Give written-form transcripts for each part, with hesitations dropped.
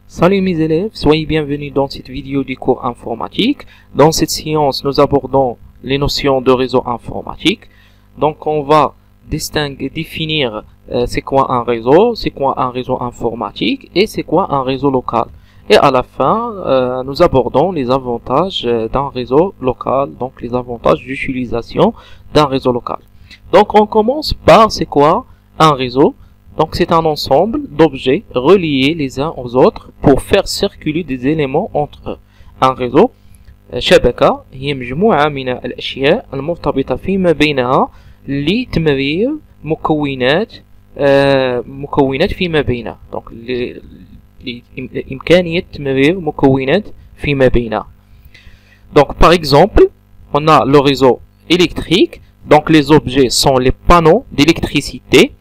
Salut mes élèves, soyez bienvenus dans cette vidéo du cours informatique. Dans cette séance, nous abordons les notions de réseau informatique. Donc on va définir c'est quoi un réseau informatique et c'est quoi un réseau local. Et à la fin, nous abordons les avantages d'un réseau local, donc les avantages d'utilisation d'un réseau local. Donc on commence par c'est quoi un réseau. Donc c'est un ensemble d'objets reliés les uns aux autres pour faire circuler des éléments entre eux. Un réseau شبكة هي مجموعة من الأشياء المرتبطة فيما بينها لتمرير مكونات فيما بينها. Donc لإمكانية تمرير مكونات فيما بينها. Donc par exemple, on a le réseau électrique. Donc les objets sont les panneaux d'électricité.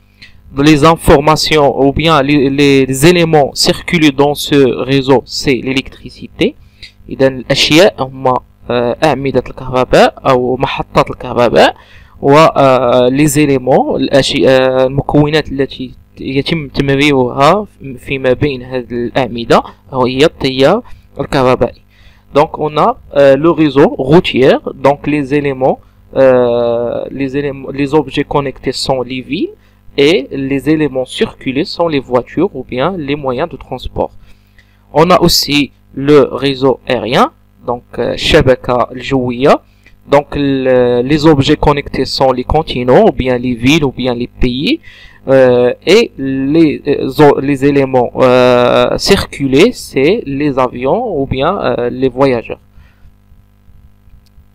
Les informations ou bien les éléments circulent dans ce réseau, c'est l'électricité. إذا الأشياء هما أعمدة الكهرباء أو محطات الكهرباء les éléments المكونات التي يتم تمريرها فيما بين هذه الأعمدة هي التيار الكهربائي. Donc on a le réseau routier. Donc les objets connectés sont les villes. Et les éléments circulés sont les voitures ou bien les moyens de transport. On a aussi le réseau aérien, donc شبكة الجوية. Donc les objets connectés sont les continents ou bien les villes ou bien les pays. Et les éléments circulés, c'est les avions ou bien les voyageurs.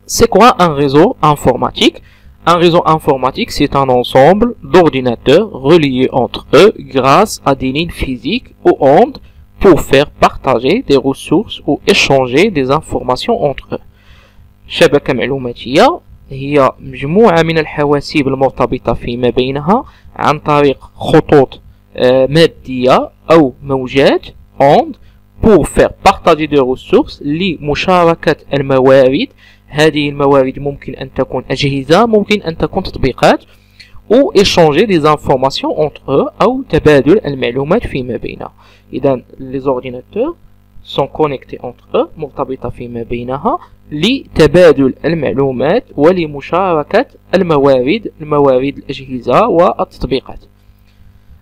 C'est quoi un réseau informatique? Un réseau informatique, c'est un ensemble d'ordinateurs reliés entre eux grâce à des lignes physiques ou ondes pour faire partager des ressources ou échanger des informations entre eux. شبكة معلوماتية هي مجموعة من الحواسيب المرتبطة فيما بينها عن طريق خطوط مادية أو موجات ondes pour faire partager des ressources لمشاركة الموارد. هذه الموارد ممكن أن تكون أجهزة، ممكن أن تكون تطبيقات، ou échanger des informations entre eux أو تبادل المعلومات فيما بينها. إذا les ordinateurs sont connectés entre eux مرتبطة فيما بينها لتبادل المعلومات ولمشاركة الموارد الأجهزة والتطبيقات.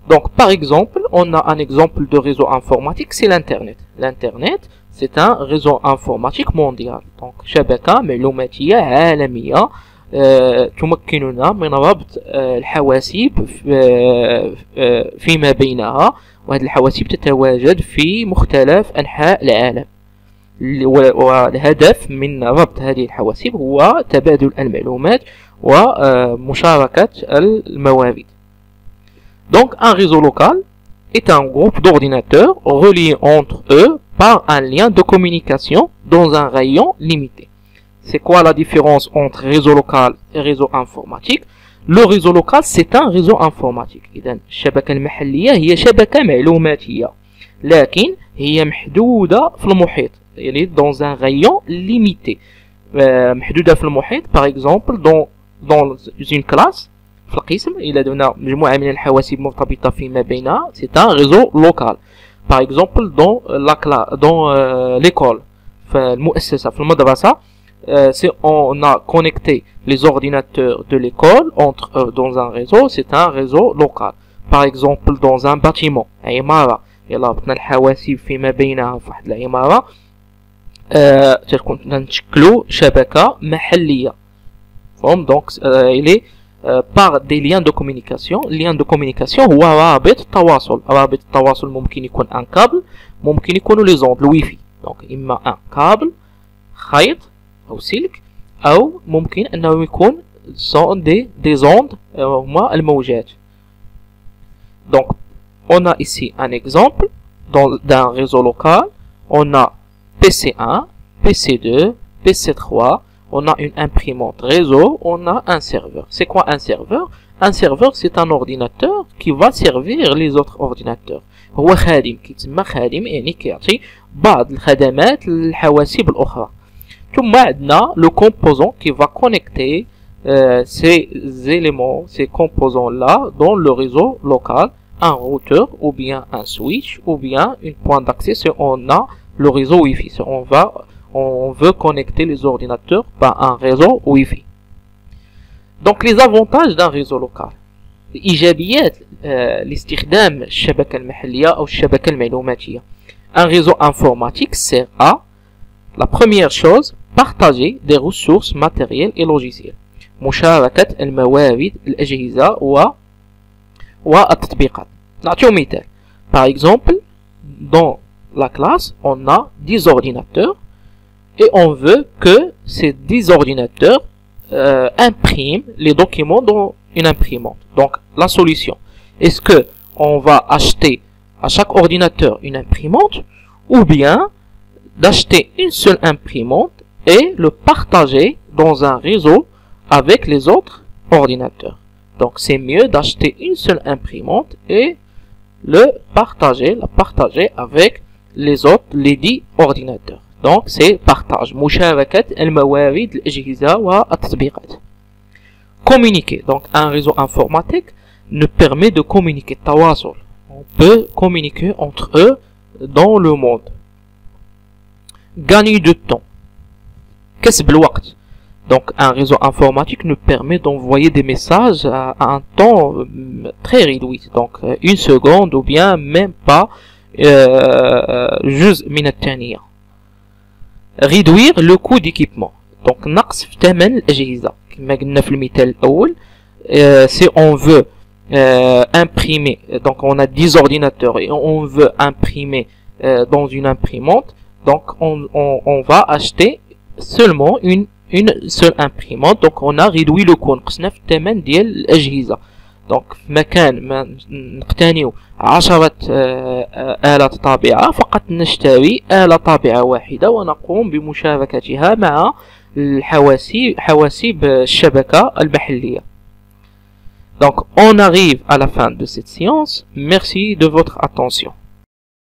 Donc par exemple, on a un exemple de réseau informatique, c'est l'Internet. L'Internet, c'est un réseau informatique mondial. Donc شبكة معلوماتية عالمية تمكننا من ربط الحواسيب فيما بينها، وهذه الحواسيب تتواجد في مختلف أنحاء العالم. والهدف من ربط هذه الحواسيب هو تبادل المعلومات ومشاركة الموارد. Donc un réseau local est un groupe d'ordinateurs reliés entre eux par un lien de communication dans un rayon limité. C'est quoi la différence entre réseau local et réseau informatique? Le réseau local, c'est un réseau informatique. إذن الشبكة المحلية هي شبكة معلوماتية، لكن هي محدودة في المحيط، يعني dans un rayon limité. محدودة في المحيط par exemple dans une classe. في القسم إلى درنا مجموعة من الحواسيب مرتبطة فيما بينها، c'est un réseau local. Par exemple dans l'école، في المؤسسة في المدرسة، si on a connecté les ordinateurs de l'école entre eux dans un réseau, c'est un réseau local. Par exemple dans un bâtiment، عمارة، إلا ربطنا الحواسيب فيما بينها في واحد العمارة تكون نشكلو شبكة محلية. Donc il est par des liens de communication. Lien de communication هو رابط التواصل. رابط التواصل ممكن يكون un câble، ممكن يكونوا les ondes الواي فاي. donc إما un câble خيط أو سلك، أو ممكن أنه يكون des ondes هما الموجات. Donc on a ici un exemple d'un réseau local. On a PC1, PC2, PC3. On a une imprimante réseau, on a un serveur. C'est quoi un serveur? Un serveur, c'est un ordinateur qui va servir les autres ordinateurs. هو خادم، كيتسمى خادم يعني كيعطي بعض الخدمات للحواسيب الأخرى. ثم عندنا le composant qui va connecter ces éléments, ces composants-là dans le réseau local un routeur ou bien un switch ou bien une point d'accès si on a le réseau Wi-Fi. Si on veut connecter les ordinateurs par un réseau Wi-Fi. Donc les avantages d'un réseau local. إيجابيات لاستخدام الشبكة المحلية أو الشبكة المعلوماتية. Un réseau informatique sert à, la première chose, partager des ressources matérielles et logicielles. مشاركة الموارد الأجهزة والتطبيقات. نعطيو مثال. Par exemple, dans la classe, on a 10 ordinateurs et on veut que ces 10 ordinateurs impriment les documents dans une imprimante. Donc, la solution. Est-ce que on va acheter à chaque ordinateur une imprimante ou bien d'acheter une seule imprimante et le partager dans un réseau avec les autres ordinateurs? Donc, c'est mieux d'acheter une seule imprimante et la partager avec les autres, les 10 ordinateurs. Donc, c'est partage. مشاركة الموارد الأجهزة والتطبيقات. Communiquer. Donc, un réseau informatique nous permet de communiquer. تواصل. On peut communiquer entre eux dans le monde. Gagner du temps. كسب الوقت. Donc, un réseau informatique nous permet d'envoyer des messages à un temps très réduit. Donc, une seconde ou bien même pas جزء من الثانية. Réduire le coût d'équipement. Donc, نقص في ثمن الأجهزة. كما قلنا في المثال الأول. Si on veut imprimer, donc on a 10 ordinateurs et on veut imprimer dans une imprimante, donc on va acheter seulement une seule imprimante. Donc on a réduit le coût. نقصنا في الثمن ديال الأجهزة. Donc مكان ما نقتنيو 10 آلات طابعة فقط نشتري آلة طابعة واحدة ونقوم بمشاركتها مع حواسيب الشبكة المحلية. Donc on arrive à la fin de cette séance. Merci de votre attention.